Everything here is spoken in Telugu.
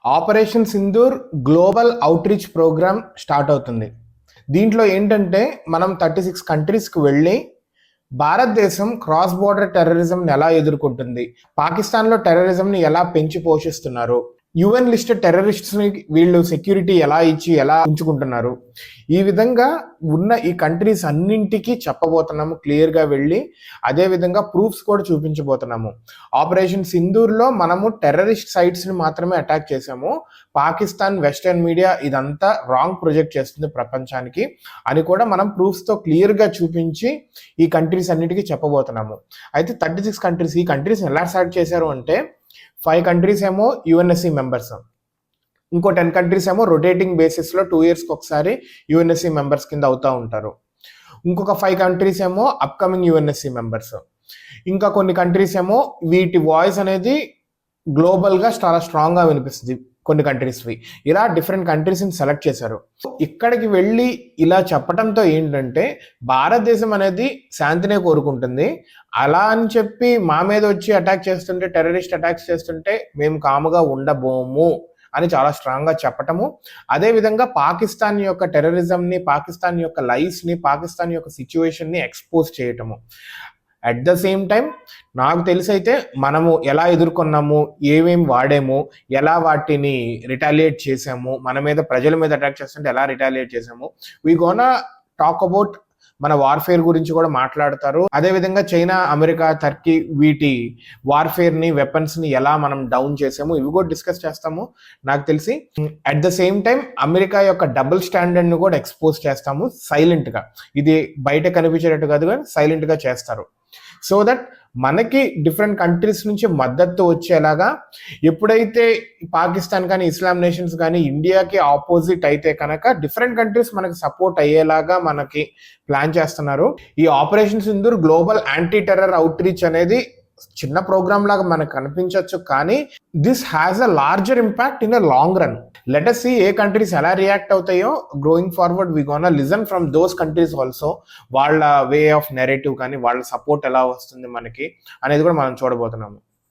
Operation Sindoor global outreach programme start అవుతుంది. దీంట్లో ఏంటంటే మనం 36 కంట్రీస్కి వెళ్ళి భారతదేశం క్రాస్ బోర్డర్ టెర్రరిజంని ఎలా ఎదుర్కొంటుంది, పాకిస్తాన్లో టెర్రరిజంని ఎలా పెంచి పోషిస్తున్నారు, యుఎన్ లిస్టెడ్ టెర్రరిస్ట్స్ని వీళ్ళు సెక్యూరిటీ ఎలా ఇచ్చి ఎలా ఉంచుకుంటున్నారు, ఈ విధంగా ఉన్న ఈ కంట్రీస్ అన్నింటికి చెప్పబోతున్నాము క్లియర్గా వెళ్ళి. అదేవిధంగా ప్రూఫ్స్ కూడా చూపించబోతున్నాము. ఆపరేషన్ సింధూర్లో మనము టెర్రరిస్ట్ సైట్స్ని మాత్రమే అటాక్ చేసాము, పాకిస్తాన్ వెస్టర్న్ మీడియా ఇదంతా రాంగ్ ప్రొజెక్ట్ చేస్తుంది ప్రపంచానికి అని కూడా మనం ప్రూఫ్స్తో క్లియర్గా చూపించి ఈ కంట్రీస్ అన్నిటికీ చెప్పబోతున్నాము. అయితే 36 కంట్రీస్, ఈ కంట్రీస్ ఎలా స్టార్ట్ చేశారు అంటే 5 కంట్రీస్ ఏమో యుఎన్ఎస్సి మెంబర్స్, ఇంకో 10 కంట్రీస్ ఏమో రొటేటింగ్ బేసిస్లో 2 yearsకి ఒకసారి యుఎన్ఎస్సి మెంబర్స్ కింద అవుతూ ఉంటారు. ఇంకొక 5 కంట్రీస్ ఏమో అప్కమింగ్ యుఎన్ఎస్సి మెంబర్స్. ఇంకా కొన్ని కంట్రీస్ ఏమో వీటి వాయిస్ అనేది గ్లోబల్గా చాలా స్ట్రాంగ్గా వినిపిస్తుంది కొన్ని కంట్రీస్వి. ఇలా డిఫరెంట్ కంట్రీస్ని సెలెక్ట్ చేశారు. ఇక్కడికి వెళ్ళి ఇలా చెప్పడంతో ఏంటంటే భారతదేశం అనేది శాంతినే కోరుకుంటుంది. అలా అని చెప్పి మా మీద వచ్చి అటాక్ చేస్తుంటే, టెర్రరిస్ట్ అటాక్స్ చేస్తుంటే మేము కాముగా ఉండబోము అని చాలా స్ట్రాంగ్గా చెప్పటము. అదేవిధంగా పాకిస్తాన్ యొక్క టెర్రరిజంని, పాకిస్తాన్ యొక్క లైఫ్ని, పాకిస్తాన్ యొక్క సిచ్యువేషన్ని ఎక్స్పోజ్ చేయటము. అట్ ద సేమ్ టైం నాకు తెలిసైతే మనము ఎలా ఎదుర్కొన్నాము, ఏమేమి వాడాము, ఎలా వాటిని రిటాలియేట్ చేసాము, మన మీద ప్రజల మీద అటాక్ చేస్తుంటే ఎలా రిటాలియేట్ చేసాము, వీ గోనా టాక్ అబౌట్ మన వార్ఫేర్ గురించి కూడా మాట్లాడతారు. అదేవిధంగా చైనా, అమెరికా, టర్కీ వీటి వార్ఫేర్ని, వెపన్స్ని ఎలా మనం డౌన్ చేసాము ఇవి కూడా డిస్కస్ చేస్తాము నాకు తెలిసి. At the same time America యొక్క డబుల్ స్టాండర్డ్ని కూడా ఎక్స్పోజ్ చేస్తాము సైలెంట్గా. ఇది బయట కనిపించేటట్టు కాదు కానీ సైలెంట్గా చేస్తారు. సో దట్ మనకి డిఫరెంట్ కంట్రీస్ నుంచి మద్దతు వచ్చేలాగా, ఎప్పుడైతే పాకిస్తాన్ కానీ ఇస్లాం నేషన్స్ కానీ ఇండియాకి ఆపోజిట్ అయితే కనుక డిఫరెంట్ కంట్రీస్ మనకి సపోర్ట్ అయ్యేలాగా మనకి ప్లాన్ చేస్తున్నారు. ఈ operation Sindoor global anti terror outreach అనేది చిన్న ప్రోగ్రామ్ లాగా మనకు కనిపించవచ్చు, కానీ this has a larger impact in a long run. Let us see ఏ కంట్రీస్ ఎలా రియాక్ట్ అవుతాయో. Growing forward we gonna listen from those countries also. వాళ్ళ వే ఆఫ్ నెరేటివ్ కానీ వాళ్ళ సపోర్ట్ ఎలా వస్తుంది మనకి అనేది కూడా మనం చూడబోతున్నాము.